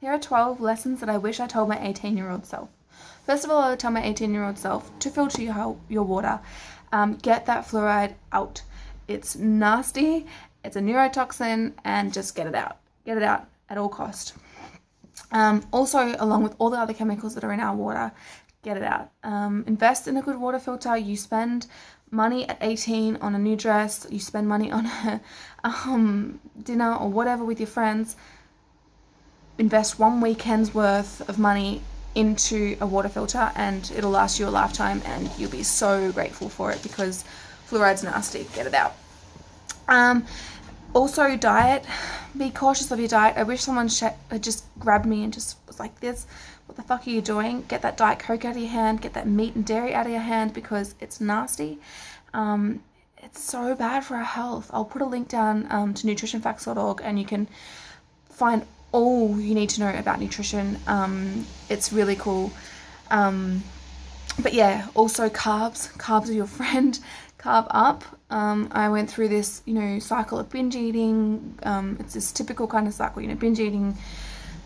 Here are 12 lessons that I wish I told my 18-year-old self. First of all, I would tell my 18-year-old self to filter your water. Get that fluoride out. It's nasty, it's a neurotoxin, and just get it out. Get it out at all cost. Also, along with all the other chemicals that are in our water, get it out. Invest in a good water filter. You spend money at 18 on a new dress, you spend money on a dinner or whatever with your friends. Invest one weekend's worth of money into a water filter and it'll last you a lifetime, and you'll be so grateful for it, because fluoride's nasty. Get it out. Also, diet. Be cautious of your diet. I wish someone had just grabbed me and just was like, this, what the fuck are you doing? Get that Diet Coke out of your hand. Get that meat and dairy out of your hand, because it's nasty. It's so bad for our health. I'll put a link down to nutritionfacts.org, and you can find all you need to know about nutrition. It's really cool. But yeah, also carbs. Carbs are your friend. Carb up. I went through this, cycle of binge eating. It's this typical kind of cycle, binge eating,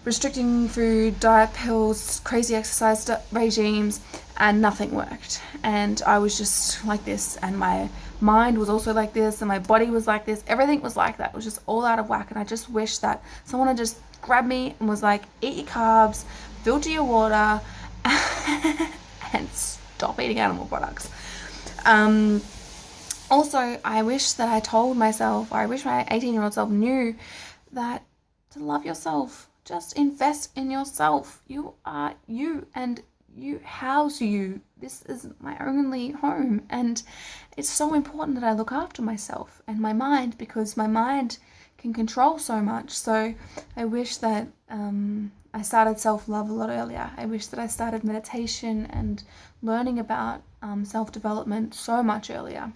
restricting food, diet pills, crazy exercise regimes, and nothing worked. And I was just like this, and my mind was also like this, and my body was like this. Everything was like that. It was just all out of whack, and I just wish that someone had just grabbed me and was like, eat your carbs, filter your water, and stop eating animal products. Also, I wish that I told myself, or I wish my 18-year-old self knew that to love yourself, just invest in yourself. You are you, and you house you. This is my only home, and it's so important that I look after myself and my mind, because my mind can control so much. So I wish that I started self-love a lot earlier. I wish that I started meditation and learning about self-development so much earlier.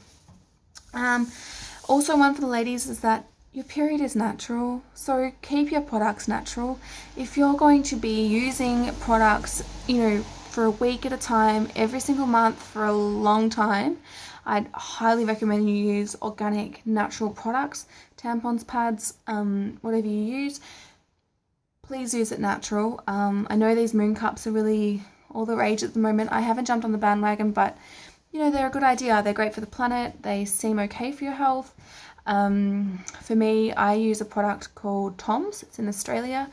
Also, one for the ladies is that your period is natural, so keep your products natural. If you're going to be using products, for a week at a time, every single month for a long time, I'd highly recommend you use organic, natural products, tampons, pads, whatever you use. Please use it natural. I know these moon cups are really all the rage at the moment. I haven't jumped on the bandwagon, but they're a good idea. They're great for the planet. They seem okay for your health. For me, I use a product called Tom's. It's in Australia.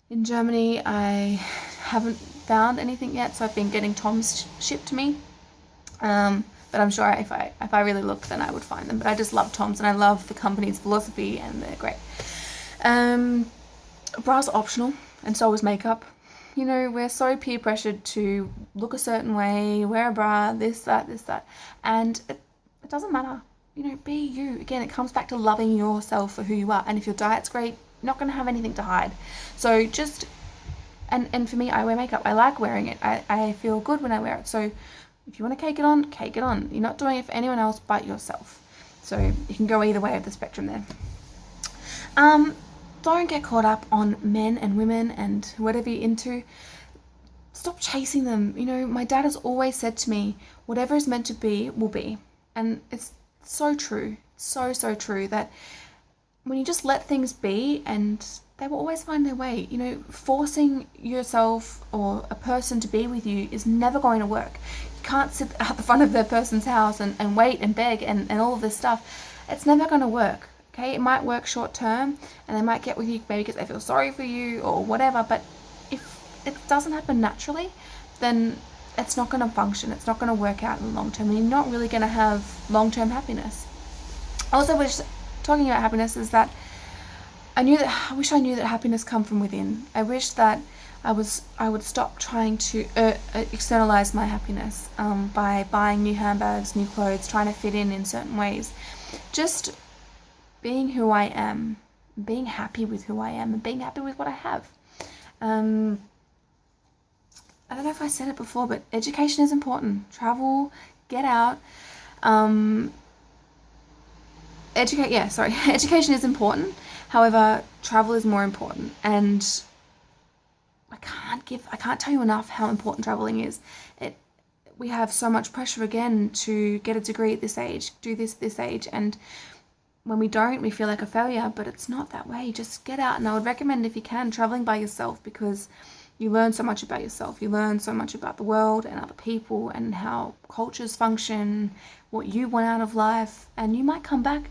In Germany, I haven't found anything yet, so I've been getting Tom's shipped to me. But I'm sure if I really looked, then I would find them. But I just love Tom's, and I love the company's philosophy, and they're great. Bras are optional, and so is makeup. We're so peer pressured to look a certain way, wear a bra, this, that, and it doesn't matter. Be you. Again, it comes back to loving yourself for who you are, and if your diet's great, you're not going to have anything to hide. So just, and for me, I wear makeup. I like wearing it. I feel good when I wear it. So if you want to cake it on. You're not doing it for anyone else but yourself. So you can go either way of the spectrum there. Don't get caught up on men and women and whatever you're into. Stop chasing them. My dad has always said to me, whatever is meant to be will be. And it's so true. So true that when you just let things be, and they will always find their way. Forcing yourself or a person to be with you is never going to work. You can't sit at the front of that person's house and wait and beg and all of this stuff. It's never going to work. Okay, it might work short term, and they might get with you maybe because they feel sorry for you or whatever, but if it doesn't happen naturally, then it's not going to function. It's not going to work out in the long term, and you're not really going to have long-term happiness. Also, talking about happiness is that I wish I knew that happiness comes from within. I wish that I would stop trying to externalize my happiness by buying new handbags, new clothes, trying to fit in certain ways. Just being who I am, being happy with who I am, and being happy with what I have. I don't know if I said it before, but education is important. Travel, get out. Education is important. However, travel is more important, and I can't tell you enough how important traveling is. We have so much pressure again to get a degree at this age, do this at this age, and when we don't, we feel like a failure, but it's not that way. Just get out. And I would recommend, if you can, traveling by yourself, because you learn so much about yourself. You learn so much about the world and other people and how cultures function, what you want out of life. And you might come back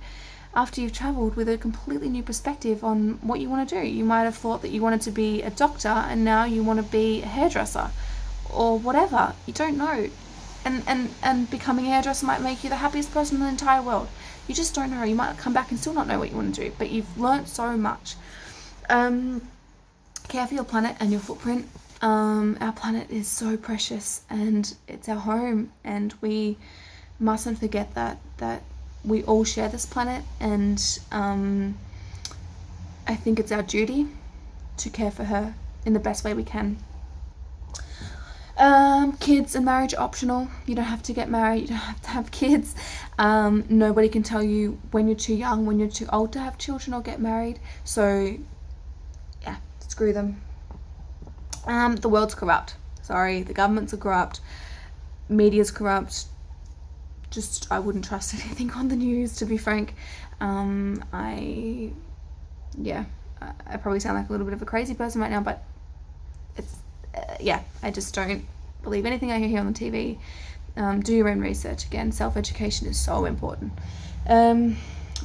after you've traveled with a completely new perspective on what you want to do. You might have thought that you wanted to be a doctor and now you want to be a hairdresser or whatever. You don't know. And becoming a hairdresser might make you the happiest person in the entire world. You just don't know. You might come back and still not know what you want to do, but you've learnt so much. Care for your planet and your footprint. Our planet is so precious and it's our home, and we mustn't forget that we all share this planet, and I think it's our duty to care for her in the best way we can. Kids and marriage are optional. You don't have to get married, you don't have to have kids. Nobody can tell you when you're too young, when you're too old to have children or get married. So yeah, screw them. The world's corrupt. Sorry, the governments are corrupt. Media's corrupt. Just, I wouldn't trust anything on the news, to be frank. I probably sound like a little bit of a crazy person right now, but it's, I just don't believe anything I hear on the TV. Do your own research. Again, self-education is so important.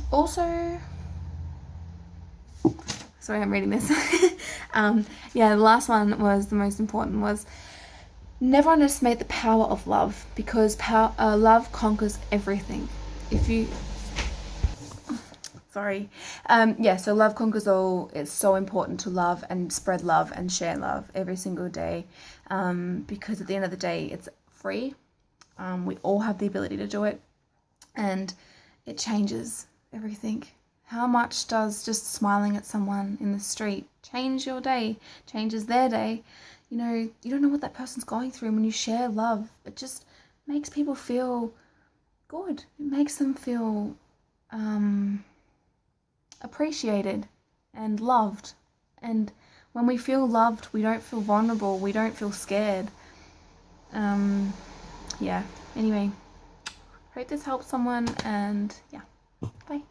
Also, sorry, I'm reading this. The last one was the most important, was never underestimate the power of love, because love conquers everything. So love conquers all. It's so important to love and spread love and share love every single day, because at the end of the day, it's free. We all have the ability to do it, and it changes everything. How much does just smiling at someone in the street change your day, changes their day? You know, you don't know what that person's going through. When you share love, it just makes people feel good. It makes them feel appreciated and loved. And when we feel loved, we don't feel vulnerable. We don't feel scared. Anyway, hope this helps someone, and bye.